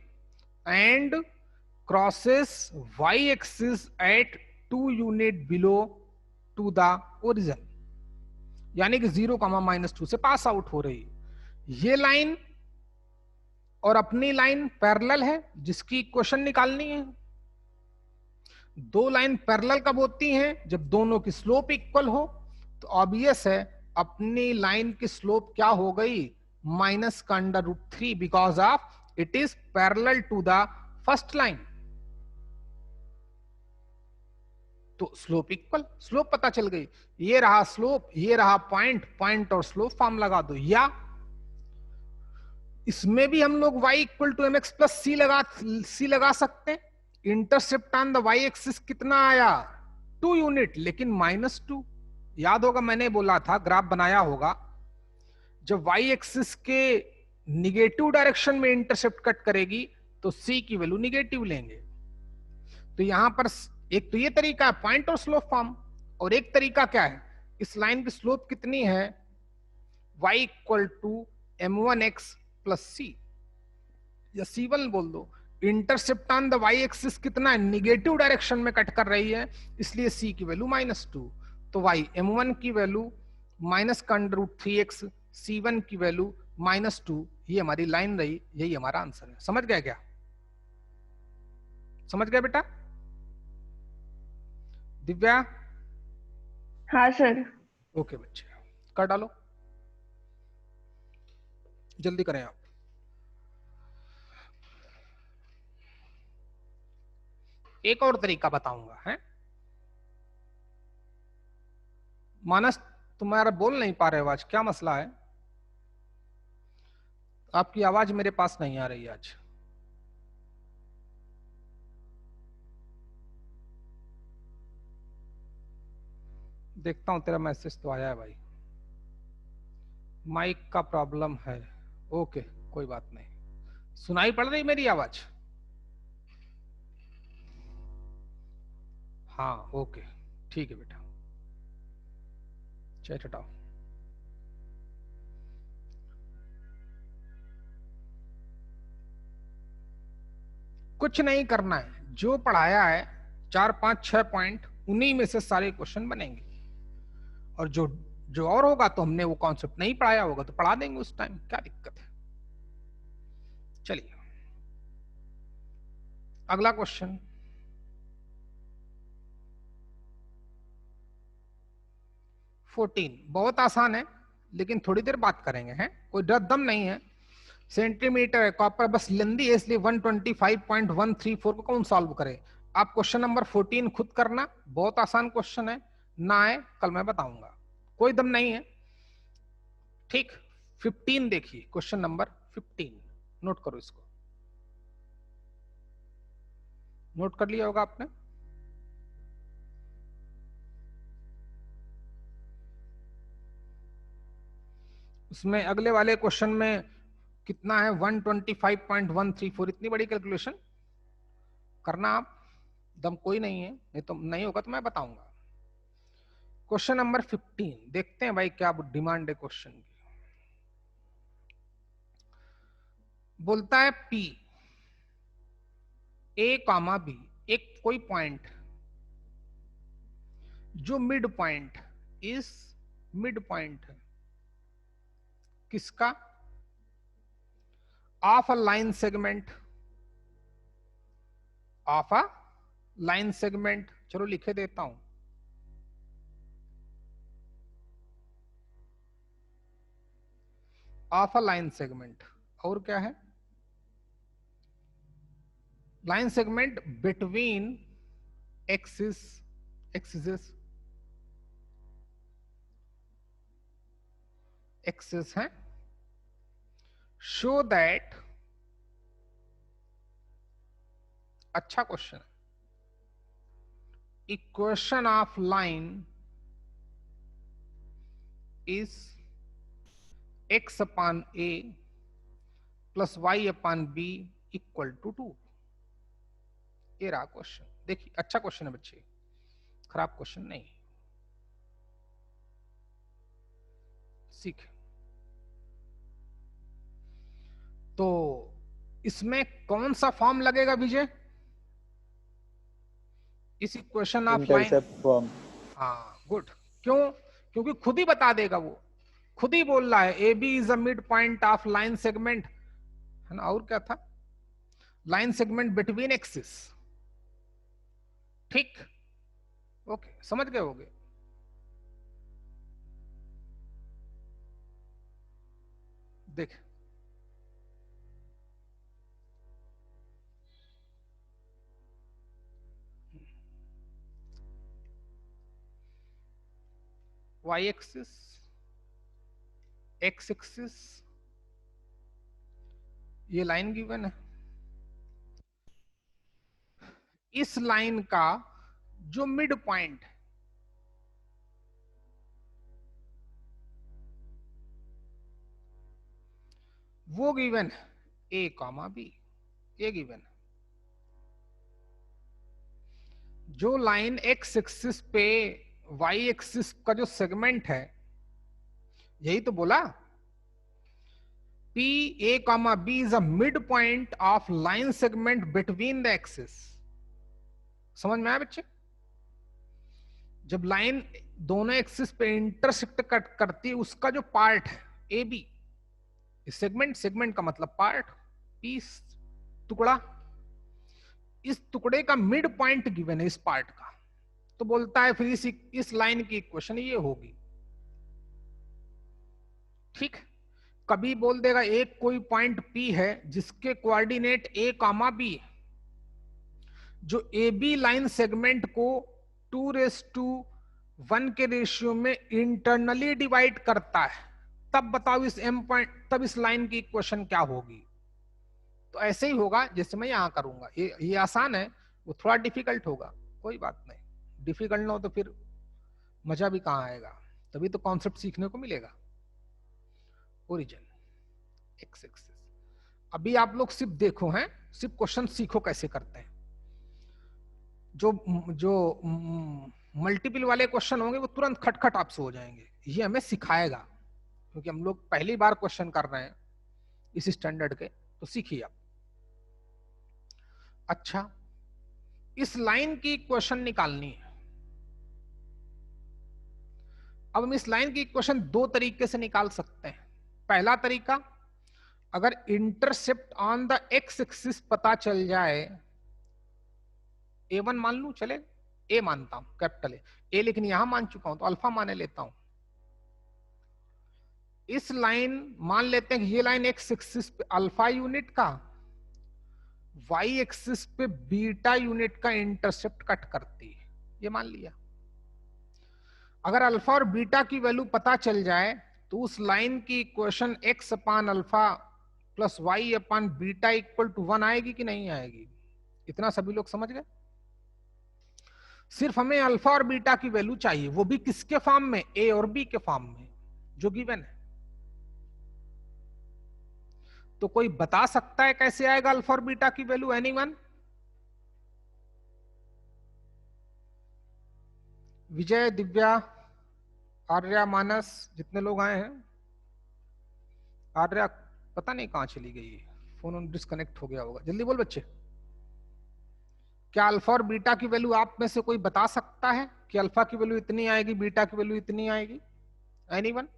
and crosses y axis at 2 unit below to the origin, यानी कि 0,-2 से पास आउट हो रही। ये लाइन और अपनी लाइन पैरेलल है, जिसकी इक्वेशन निकालनी है। दो लाइन पैरेलल कब होती हैं, जब दोनों की स्लोप इक्वल हो। तो ऑब्वियस है अपनी लाइन की स्लोप क्या हो गई, -√3, because of it is parallel to the first line. तो स्लोप इक्वल, स्लोप पता चल गई, ये रहा स्लोप, ये रहा पॉइंट, पॉइंट और स्लोप फॉर्म लगा दो। या इसमें भी हम लोग y equal to mx plus C लगा सकते हैं। Intercept on the y axis कितना आया, 2 यूनिट, लेकिन -2। याद होगा मैंने बोला था, ग्राफ बनाया होगा, जब y एक्सिस के निगेटिव डायरेक्शन में इंटरसेप्ट कट करेगी तो c की वैल्यू निगेटिव लेंगे। तो यहां पर एक तो ये तरीका है पॉइंट और स्लोप फॉर्म, और एक तरीका क्या है, इस लाइन की स्लोप कितनी है, y equal to m1x plus C, या c1 बोल दो। Intercept on the y axis कितना है, निगेटिव डायरेक्शन में कट कर रही है, इसलिए c की वैल्यू -2। तो y m1 की वैल्यू -√3x, c1 की वैल्यू -2, ये हमारी लाइन रही, यही हमारा आंसर है। समझ गया क्या? समझ गया बेटा? दिव्या? हाँ सर। ओके बच्चे, कर डालो, जल्दी करें आप। एक और तरीका बताऊंगा है। मानस तुम्हारा बोल नहीं पा रहे हो आज, क्या मसला है? आपकी आवाज मेरे पास नहीं आ रही आज। देखता हूं, तेरा मैसेज तो आया है भाई। माइक का प्रॉब्लम है, ओके कोई बात नहीं। सुनाई पड़ रही मेरी आवाज? हाँ ओके ठीक है बेटा, चैट हटाओ। कुछ नहीं करना है, जो पढ़ाया है 4 5 6 पॉइंट, उन्हीं में से सारे क्वेश्चन बनेंगे। और जो जो और होगा तो हमने वो कॉन्सेप्ट नहीं पढ़ाया होगा तो पढ़ा देंगे उस टाइम, क्या दिक्कत है। चलिए अगला क्वेश्चन। बहुत आसान है, लेकिन थोड़ी देर बात करेंगे हैं, कोई डर दम नहीं है। सेंटीमीटर है, कॉपर बस लेंदी है, इसलिए 125.134 को कौन सॉल्व करे। आप क्वेश्चन नंबर 14 खुद करना, बहुत आसान क्वेश्चन है, ना आए कल मैं बताऊंगा, कोई दम नहीं है। ठीक, 15 देखिए, क्वेश्चन नंबर 15 नोट करो, इसको नोट कर लिया होगा आपने। उसमें अगले वाले क्वेश्चन में कितना है, 125.134, इतनी बड़ी कैलकुलेशन करना आप, दम कोई नहीं है, नहीं तो नहीं होगा तो मैं बताऊंगा। क्वेश्चन नंबर 15 देखते हैं भाई क्या डिमांड है क्वेश्चन की। बोलता है P A कामा B, एक कोई पॉइंट जो मिड पॉइंट, इस मिड पॉइंट है किसका, of a line segment, of a line segment, चलो लिखे देता हूं, ऑफ अ लाइन सेगमेंट, और क्या है, line segment between axis, axis axis है, शो दैट, अच्छा क्वेश्चन है, equation of line is x upon a plus y upon b equal to 2। ये रहा क्वेश्चन, देखिए अच्छा क्वेश्चन है बच्चे, खराब क्वेश्चन नहीं। सीख, तो इसमें कौन सा फॉर्म लगेगा विजय, इस equation of line, intercept form. हाँ गुड, क्यों, क्योंकि खुद ही बता देगा वो, खुद ही बोल रहा है a b is a mid point of line segment, है ना, और क्या था, लाइन सेगमेंट बिटवीन एक्सिस। ठीक, ओके समझ गए होगे। देख y एक्सिस, x एक्सिस, ये लाइन गिवन है, इस लाइन का जो मिड पॉइंट, वो गिवन है a कामा b, ये गिवन है। जो लाइन x एक्सिस पे y एक्सिस का जो सेगमेंट है, यही तो बोला, P A comma B is a midpoint of line segment between the axis। समझ में आया बच्चे, जब लाइन दोनों एक्सिस पे इंटरसेक्ट कट करती है, उसका जो पार्ट है ए बी, सेगमेंट, सेगमेंट का मतलब पार्ट, पीस टुकड़ा, इस टुकड़े का मिड पॉइंट गिवन है इस पार्ट का, तो बोलता है फिर इस लाइन की इक्वेशन ये होगी। ठीक, कभी बोल देगा एक कोई पॉइंट P है जिसके कोऑर्डिनेट A कामा B है, जो ए बी लाइन सेगमेंट को 2:1 के रेशियो में इंटरनली डिवाइड करता है, तब बताओ इस एम पॉइंट, तब इस लाइन की इक्वेशन क्या होगी। तो ऐसे ही होगा जैसे मैं यहां करूंगा। ये आसान है, वो थोड़ा डिफिकल्ट होगा, कोई बात नहीं। डिफिकल्ट ना हो तो फिर मजा भी कहां आएगा, तभी तो कॉन्सेप्ट सीखने को मिलेगा। ओरिजिन एक्स एक्सिस, अभी आप लोग सिर्फ देखो हैं, सिर्फ क्वेश्चन सीखो कैसे करते हैं। जो जो मल्टीपल वाले क्वेश्चन होंगे वो तुरंत खटखट आपसे हो जाएंगे, ये हमें सिखाएगा, क्योंकि हम लोग पहली बार क्वेश्चन कर रहे हैं इस स्टैंडर्ड के, तो सीखिए आप। अच्छा, इस लाइन की इक्वेशन निकालनी है। अब हम इस लाइन की इक्वेशन दो तरीके से निकाल सकते हैं। पहला तरीका, अगर intercept on the x axis पता चल जाए, A1 मान लू, चले A मानता हूं, कैपिटल ए, लेकिन यहां मान चुका हूं तो अल्फा माने लेता हूं। इस लाइन मान लेते हैं कि ये लाइन एक्स एक्सिस पे अल्फा यूनिट का, वाई एक्सिस पे बीटा यूनिट का इंटरसेप्ट कट करती है, ये मान लिया। अगर अल्फा और बीटा की वैल्यू पता चल जाए तो उस लाइन की equation x upon alpha plus y upon beta equal to 1 आएगी कि नहीं आएगी। इतना सभी लोग समझ गए। सिर्फ हमें अल्फा और बीटा की वैल्यू चाहिए, वो भी किसके फॉर्म में, ए और बी के फॉर्म में, जो गिवन है। तो कोई बता सकता है कैसे आएगा अल्फा और बीटा की वैल्यू? एनीवन? विजय, दिव्या, आर्या, मानस, जितने लोग आए हैं। आर्या पता नहीं कहां चली गई है, फोन डिस्कनेक्ट हो गया होगा। जल्दी बोल बच्चे, क्या अल्फा और बीटा की वैल्यू आप में से कोई बता सकता है कि अल्फा की वैल्यू इतनी आएगी, बीटा की वैल्यू इतनी आएगी? एनीवन?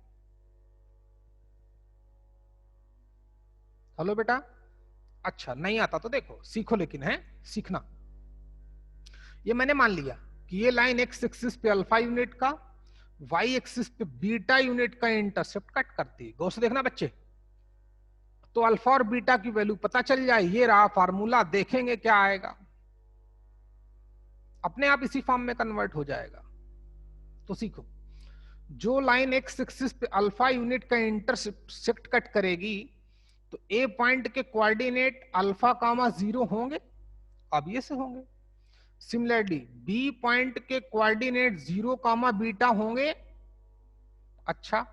हेलो बेटा, अच्छा नहीं आता तो देखो, सीखो, लेकिन है सीखना। ये मैंने मान लिया कि ये लाइन एक्स एक्सिस पे अल्फा यूनिट का, वाई एक्सिस पे बीटा यूनिट का इंटरसेप्ट कट करती है। गौर से देखना बच्चे। तो अल्फा और बीटा की वैल्यू पता चल जाए, ये रहा फार्मूला, देखेंगे क्या आएगा, अपने आप इसी फॉर्म में कन्वर्ट हो जाएगा। तो सीखो, जो लाइन एक्स एक्सिस पे अल्फा यूनिट का इंटरसेप्ट कट करेगी, तो ए पॉइंट के कोऑर्डिनेट अल्फा कामा 0 होंगे, अब ये से होंगे। सिमिलरली बी पॉइंट के कोऑर्डिनेट 0 कामा बीटा होंगे। अच्छा,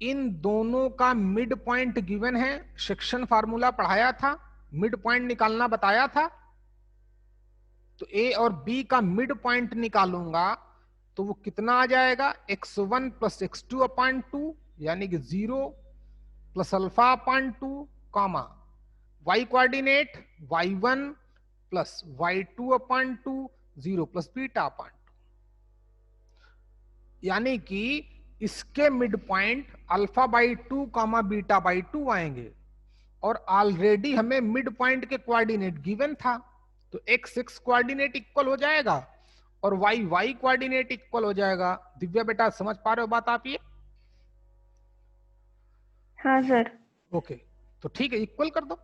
इन दोनों का मिड पॉइंट गिवन है, सेक्शन फार्मूला पढ़ाया था, मिड पॉइंट निकालना बताया था। तो ए और बी का मिड पॉइंट निकालूंगा तो वो कितना आ जाएगा, x1 प्लस x2 अपान 2, यानी कि 0 plus alpha upon 2 comma y coordinate y1 plus y2 upon 2, 0 plus beta upon 2, यानी कि इसके mid point alpha by 2 comma beta by 2 आएंगे। और ऑलरेडी हमें मिड पॉइंट के कोऑर्डिनेट गिवन था, तो x x कोऑर्डिनेट इक्वल हो जाएगा और y y कोऑर्डिनेट इक्वल हो जाएगा। दिव्या बेटा समझ पा रहे हो बात आप ये? हाँ सर। ओके, तो ठीक है, इक्वल कर दो,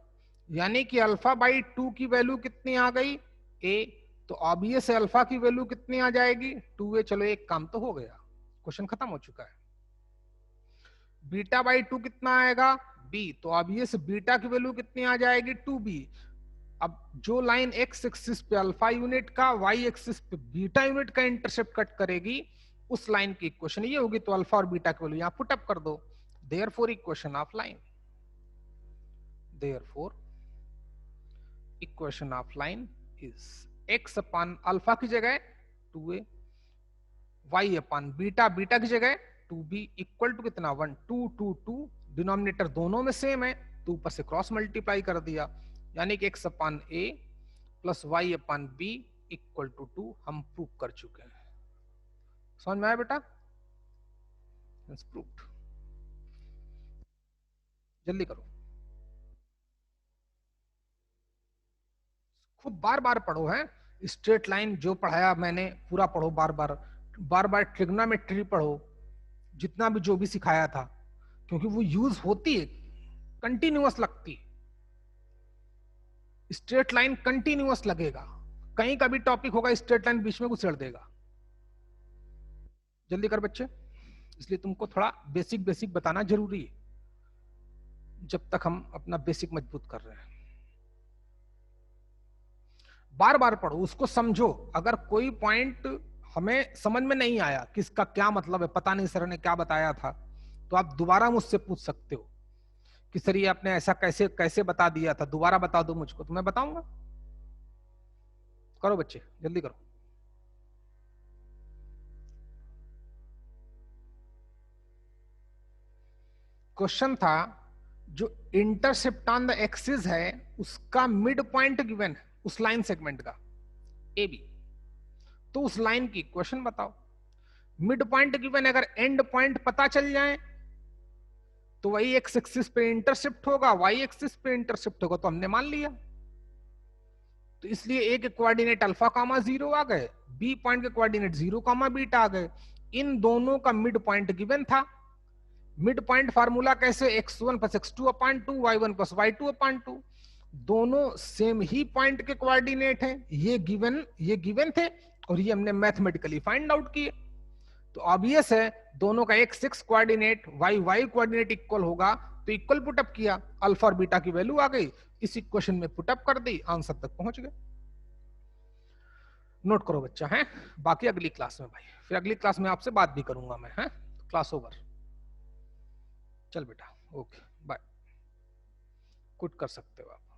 यानी कि अल्फा बाई 2 की वैल्यू कितनी आ गई, a, तो ऑब्वियस है अल्फा की वैल्यू कितनी आ जाएगी, 2a। चलो एक काम तो हो गया, क्वेश्चन खत्म हो चुका है। बीटा बाई 2 कितना आएगा, b, तो ऑब्वियस बीटा की वैल्यू कितनी आ जाएगी, 2b। अब जो लाइन एक्स एक्सिस पे अल्फा यूनिट का, वाई एक्सिस पे बीटा यूनिट का इंटरसेप्ट कट करेगी, उस लाइन की इक्वेशन ये होगी। तो अल्फा और बीटा की वैल्यू यहां पुट अप कर दो। Therefore equation of line, therefore equation of line is x upon alpha की जगह 2a, Y upon beta, beta की जगह 2b इक्वल टू कितना, 1, 2, 2, 2, डिनोमिनेटर दोनों में सेम है तो ऊपर से क्रॉस मल्टीप्लाई कर दिया, यानी कि x upon a plus y upon b equal to 2 हम प्रूव कर चुके हैं। समझ में आया बेटा? प्रूव्ड। जल्दी करो, खूब बार बार पढ़ो है, स्ट्रेट लाइन जो पढ़ाया मैंने पूरा पढ़ो, बार बार, बार बार ट्रिग्नोमेट्री पढ़ो, जितना भी जो भी सिखाया था, क्योंकि वो यूज होती है, कंटिन्यूअस लगती है। स्ट्रेट लाइन कंटिन्यूअस लगेगा, कहीं का भी टॉपिक होगा स्ट्रेट लाइन बीच में घुसेड़ देगा। जल्दी कर बच्चे, इसलिए तुमको थोड़ा बेसिक बेसिक बताना जरूरी है जब तक हम अपना बेसिक मजबूत कर रहे हैं। बार बार पढ़ो, उसको समझो। अगर कोई पॉइंट हमें समझ में नहीं आया कि इसका क्या मतलब है, पता नहीं सर ने क्या बताया था, तो आप दोबारा मुझसे पूछ सकते हो कि सर ये आपने ऐसा कैसे कैसे बता दिया था, दोबारा बता दो मुझको, तो मैं बताऊंगा। करो बच्चे, जल्दी करो। क्वेश्चन था जो इंटरसेप्ट ऑन द एक्सिस है उसका मिड पॉइंट गिवन है उस लाइन सेगमेंट का ए बी, तो उस लाइन की क्वेश्चन बताओ। मिड पॉइंट गिवन है, अगर एंड पॉइंट पता चल जाए तो वही एक्स एक्सिस पे इंटरसेप्ट होगा, वाई एक्सिस पे इंटरसेप्ट होगा, तो हमने मान लिया। तो इसलिए ए के कोऑर्डिनेट अल्फा कामा 0 आ गए, बी पॉइंट के कोऑर्डिनेट 0 कामा बीटा आ गए। इन दोनों का मिड पॉइंट गिवन था। मिड पॉइंट फार्मूला कैसे, x1 plus x2 upon 2, y1 plus y2 upon 2। दोनों सेम ही पॉइंट के कोऑर्डिनेट हैं, ये गिवन थे और ये हमने मैथमेटिकली फाइंड आउट किए। तो ऑब्वियस है दोनों का x x coordinate y coordinate equal होगा, तो इक्वल पुटअप किया, अल्फा और बीटा की वैल्यू आ गई, इस इक्वेशन में पुटअप कर दी, आंसर तक पहुंच गए। नोट करो बच्चा है, बाकी अगली क्लास में भाई, फिर अगली क्लास में आपसे बात भी करूंगा मैं, है क्लास ओवर। चल बेटा, ओके बाय, कुछ कर सकते हो आप।